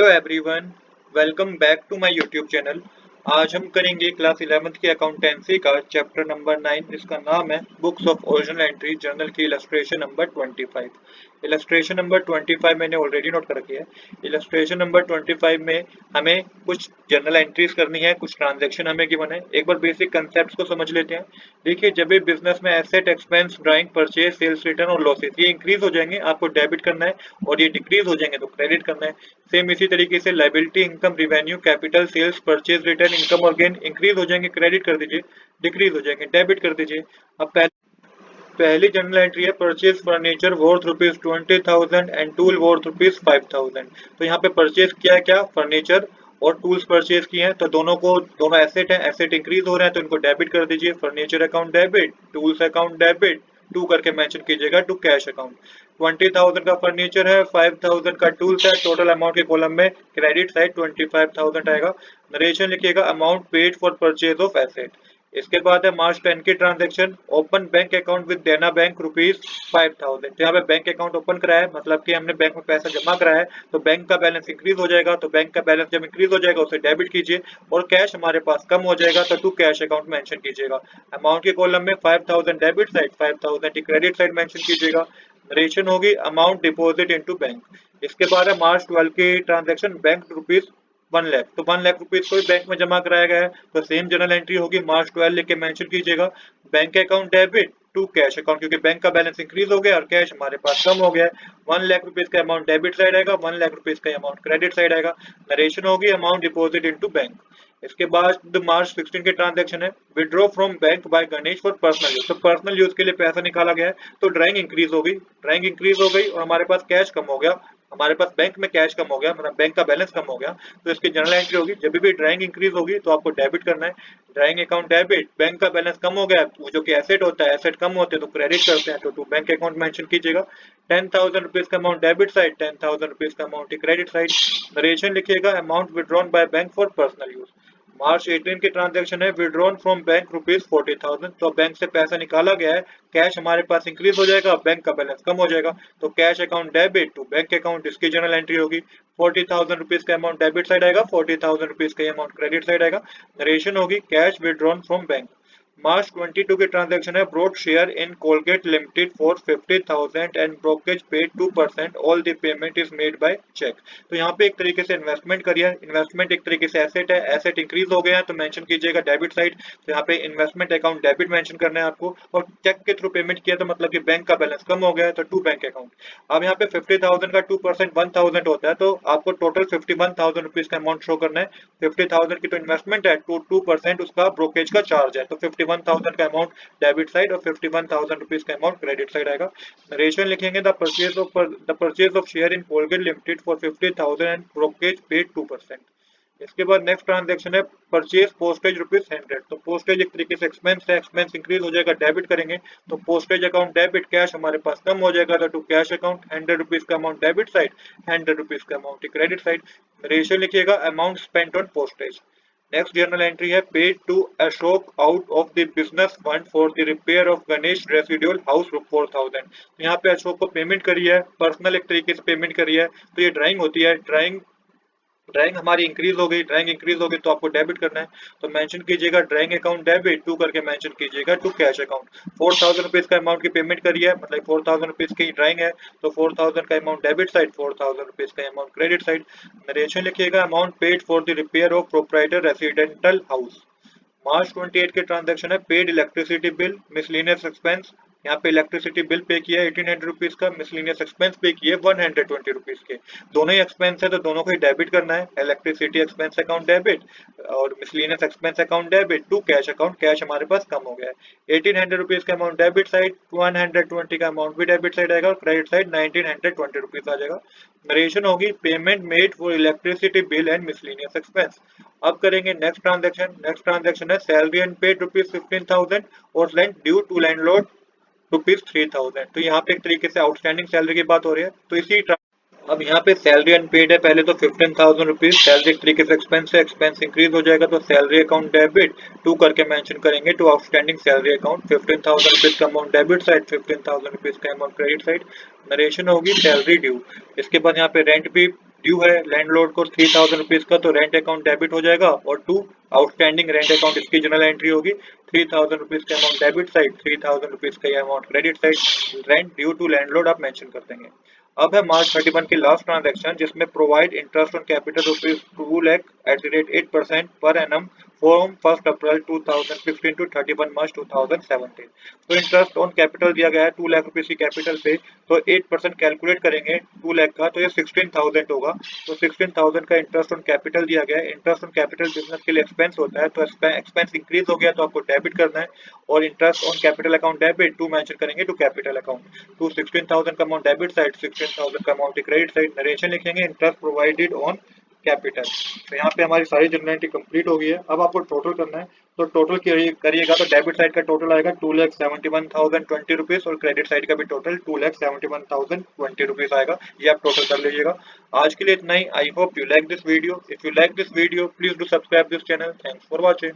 Hello everyone, welcome back to my YouTube channel. आज हम करेंगे क्लास 11th की अकाउंटेंसी का चैप्टर नंबर 9। इसका नाम है books of original entry journal की इलस्ट्रेशन नंबर 25। इलस्ट्रेशन नंबर 25 मैंने ऑलरेडी नोट कर रखी है। इलस्ट्रेशन नंबर 25 में हमें कुछ जर्नल एंट्रीज करनी है, कुछ ट्रांजेक्शन हमें गिवन है। एक बार बेसिक कंसेप्ट को समझ लेते हैं। देखिए, जब भी बिजनेस में asset, expense, drawing, purchase, sales return और लॉसेस ये इंक्रीज हो जाएंगे आपको डेबिट करना है, और ये डिक्रीज हो जाएंगे तो क्रेडिट करना है। सेम इसी तरीके से liability, income, revenue, capital, sales, purchase, return, income और गेन इंक्रीज हो जाएंगे, क्रेडिट कर दीजिए। डिक्रीज हो जाएंगे, डेबिट कर दीजिए। अब पहली जनरल एंट्री है purchase furniture worth ₹20,000 and tool worth ₹5,000। तो यहाँ पे परचेज किया है, क्या फर्नीचर और टूल्स परचेज किए हैं, तो दोनों एसेट है, एसेट इंक्रीज हो रहे हैं तो इनको डेबिट कर दीजिए। Furniture account debit, tools account debit, to करके मेंशन कीजिएगा टू कैश अकाउंट। 20,000 का फर्नीचर है, 5,000 का टूल्स है, टोटल अमाउंट के कॉलम में क्रेडिट साइड 25,000 आएगा। नरेशन लिखिएगा amount paid for purchase of asset. इसके बाद है मार्च 10 की transaction, open bank account with Dena bank ₹5,000। तो यहाँ पे बैंक अकाउंट ओपन कराया है, मतलब कि हमने बैंक में पैसा जमा कराया है, तो बैंक का बैलेंस इंक्रीज हो जाएगा। तो बैंक का बैलेंस जब इंक्रीज हो जाएगा उसे डेबिट कीजिए, और कैश हमारे पास कम हो जाएगा तो टू कैश अकाउंट मेंशन कीजिएगा। अमाउंट के कॉलम में 5,000 debit side, 5,000 credit side mention कीजिएगा। नरेशन होगी अमाउंट डिपॉजिट इनटू बैंक। इसके बाद है मार्च 12 की ट्रांजेक्शन, बैंक ₹1,00,000। तो 1,00,000 रुपीज को बैंक में जमा कराया गया है, तो सेम जर्नल एंट्री होगी, मार्च 12 लिख के मेंशन कीजिएगा। Bank account debit to cash account, क्योंकि बैंक का बैलेंस इंक्रीज हो गया और कैश हमारे पास कम हो गया है। 1,00,000 रुपीज का अमाउंट डेबिट साइड आएगा, 1,00,000 रुपीज का अमाउंट क्रेडिट साइड आएगा। नरेशन होगी अमाउंट डिपॉजिट इनटू बैंक। इसके बाद मार्च 16 के ट्रांजेक्शन है, withdraw from bank by Ganesh for personal use. तो पर्सनल यूज के लिए पैसा निकाला गया है, तो ड्राइंग इंक्रीज हो गई, ड्राइंग इंक्रीज हो गई और हमारे पास कैश कम हो गया, हमारे पास बैंक में कैश कम हो गया, मतलब बैंक का बैलेंस कम हो गया। तो इसकी जनरल एंट्री होगी, जब भी ड्राइंग इंक्रीज होगी तो आपको डेबिट करना है। ड्राइंग अकाउंट डेबिट, बैंक का बैलेंस कम हो गया, जो कि एसेट होता है, एसेट कम होते हैं तो क्रेडिट करते हैं, तो टू बैंक अकाउंट मेंशन कीजिएगा। 10,000 रुपीज का अमाउंट डेबिट साइड, 10,000 रुपीज का अमाउंट क्रेडिट साइड। नरेशन लिखिएगा amount withdrawn by bank for personal use. March 18 की ट्रांजैक्शन है, विड्रॉन फ्रॉम बैंक ₹40,000। तो बैंक से पैसा निकाला गया है, कैश हमारे पास इंक्रीज हो जाएगा, बैंक का बैलेंस कम हो जाएगा, तो cash account debit to bank account, इसकी जनरल एंट्री होगी। 40,000 रुपीज का अमाउंट डेबिट साइड आएगा, 40,000 रुपीज का अमाउंट क्रेडिट साइड आएगा। नरेशन होगी cash withdrawn from bank. March 22 की ट्रांजैक्शन है, brought share in Colgate limited for 50,000 and brokerage paid 2%, all the payment is made by cheque. तो यहाँ पे एक तरीके से इन्वेस्टमेंट करिए, इन्वेस्टमेंट एक तरीके से एसेट है, एसेट इंक्रीज हो गया है तो मेंशन कीजिएगा डेबिट साइड। तो यहाँ पे इन्वेस्टमेंट अकाउंट डेबिट मेंशन करना है आपको, और चेक के थ्रू पेमेंट किया तो मतलब कि बैंक का बैलेंस कम हो गया है तो टू बैंक अकाउंट। अब यहाँ पे 50,000 का 2% 1,000 होता है, तो आपको टोटल 51,000 रुपीज का अमाउंट शो करना है। 50,000 की तो इन्वेस्टमेंट है, 2% उसका ब्रोकेज का चार्ज है, तो 51,000 का अमाउंट डेबिट साइड और 51,000 रुपीज का अमाउंट क्रेडिट साइड आएगा। नरेशन लिखेंगे the purchase of share in Colgate limited for 50,000 and brokerage paid 2%। इसके बाद नेक्स्ट ट्रांजेक्शन है, परचेज पोस्टेज ₹100। तो पोस्टेज एक तरीके से एक्सपेंस है, एक्सपेंस इंक्रीज हो जाएगा, डेबिट करेंगे, तो पोस्टेज अकाउंट डेबिट, कैश हमारे पास कम हो जाएगा तो टू कैश अकाउंट। 100 रुपीज का अमाउंट डेबिट साइड, 100 रुपीज का अमाउंट क्रेडिट साइड। रेशियो लिखिएगा amount spent on postage. Next journal entry है, paid to Ashok out of the business fund for the repair of Ganesh residual house ₹4,000। तो यहाँ पे अशोक को payment करी है, पर्सनल एक तरीके से पेमेंट करी है, तो ये ड्राइंग होती है। ड्राइंग हमारी इंक्रीज हो गई, ड्राइंग इंक्रीज हो गई तो आपको डेबिट करना है, तो मेंशन कीजिएगा ड्राइंग अकाउंट डेबिट, टू करके मेंशन कीजिएगा टू कैश अकाउंट। 4,000 रुपीज का अमाउंट की पेमेंट करी है, मतलब 4,000 रुपीज की ड्राइंग है, तो 4,000 का अमाउंट डेबिट साइड, 4,000 रुपीज का अमाउंट क्रेडिट साइड। नरेशन लिखिएगा amount paid for the repair of proprietor residential house. March 28 के ट्रांजैक्शन है, paid electricity bill, miscellaneous expense. यहाँ पे इलेक्ट्रिसिटी बिल पे किया है 1,800 रुपीज का, मिसलेनियस एक्सपेंस पे किए 120 रुपीज के। दोनों ही एक्सपेंस है तो दोनों को ही डेबिट करना है। इलेक्ट्रिसिटी एक्सपेंस अकाउंट डेबिट और miscellaneous expense account debit to cash account, cash हमारे पास कम हो गया है। 1,800 रुपीज का अमाउंट डेबिट साइड, 120 का अमाउंट भी डेबिट साइड आएगा और क्रेडिट साइड 1,920 रुपीज आ जाएगा। नरेशन होगी payment made for electricity bill and miscellaneous expense. अब करेंगे नेक्स्ट ट्रांजैक्शन। नेक्स्ट ट्रांजैक्शन है, सैलरी एंड पेड ₹15,000 और रेंट ड्यू टू लैंडलॉर्ड ₹3,000। तो यहाँ पे एक तरीके से आउटस्टैंडिंग सैलरी की बात हो रही है, तो अब यहाँ पे सैलरी अनपेड है, पहले तो 15,000 रुपीज सैलरी एक तरीके से एक्सपेंस है, एक्सपेंस इंक्रीज हो जाएगा तो सैलरी अकाउंट डेबिट टू करके मेंशन करेंगे to outstanding salary account. 15,000 rupees का अमाउंट डेबिट साइड, 15,000 रुपीज का अमाउंट क्रेडिट साइड। नरेशन होगी सैलरी ड्यू। इसके बाद यहाँ पे रेंट भी ड्यू है लैंडलॉर्ड को 3000 रुपीज का, तो रेंट अकाउंट डेबिट हो जाएगा। और टू आउटस्टैंडिंग रेंट अकाउंट, इसकी जनरल एंट्री होगी 3000 रुपीज का अमाउंट डेबिट साइड, 3000 रुपीज का amount credit side, rent due to landlord आप मेंशन कर देंगे। अब है मार्च 31 की लास्ट ट्रांजैक्शन, जिसमें provide interest on capital rupees 2 lakh at the rate 8% per annum from 1 April 2015 to 31 March 2017। तो इंटरेस्ट ऑन कैपिटल दिया गया है 2 लाख रुपीज की कैपिटल पे, तो 8% कैलकुलेट करेंगे 2 लाख का, तो ये 16,000 होगा। तो 16,000 का इंटरेस्ट ऑन कैपिटल दिया गया है। इंटरेस्ट ऑन कैपिटल बिजनेस के लिए एक्सपेंस होता है, तो एक्सपेंस इंक्रीज हो गया तो आपको डेबिट करना है। और interest on capital account debit to mention करेंगे टू कैपिटल अकाउंट। टू 16,000 का अमाउंट डेबिट साइड, 16,000 का अमाउंट क्रेडिट साइड, नरेशन लिखेंगे इंटरेस्ट प्रोवाइडेड ऑन कैपिटल। तो यहाँ पे हमारी सारी जनरल एंट्री कंप्लीट हो गई है। अब आपको टोटल करना है, तो टोटल करिएगा तो डेबिट साइड का टोटल आएगा 2,71,020 रुपीज और क्रेडिट साइड का भी टोटल 2,71,020 रुपीज आएगा। ये आप टोटल कर लीजिएगा। आज के लिए इतना ही। I hope you like this video. If you like this video please do subscribe this channel. Thanks for watching.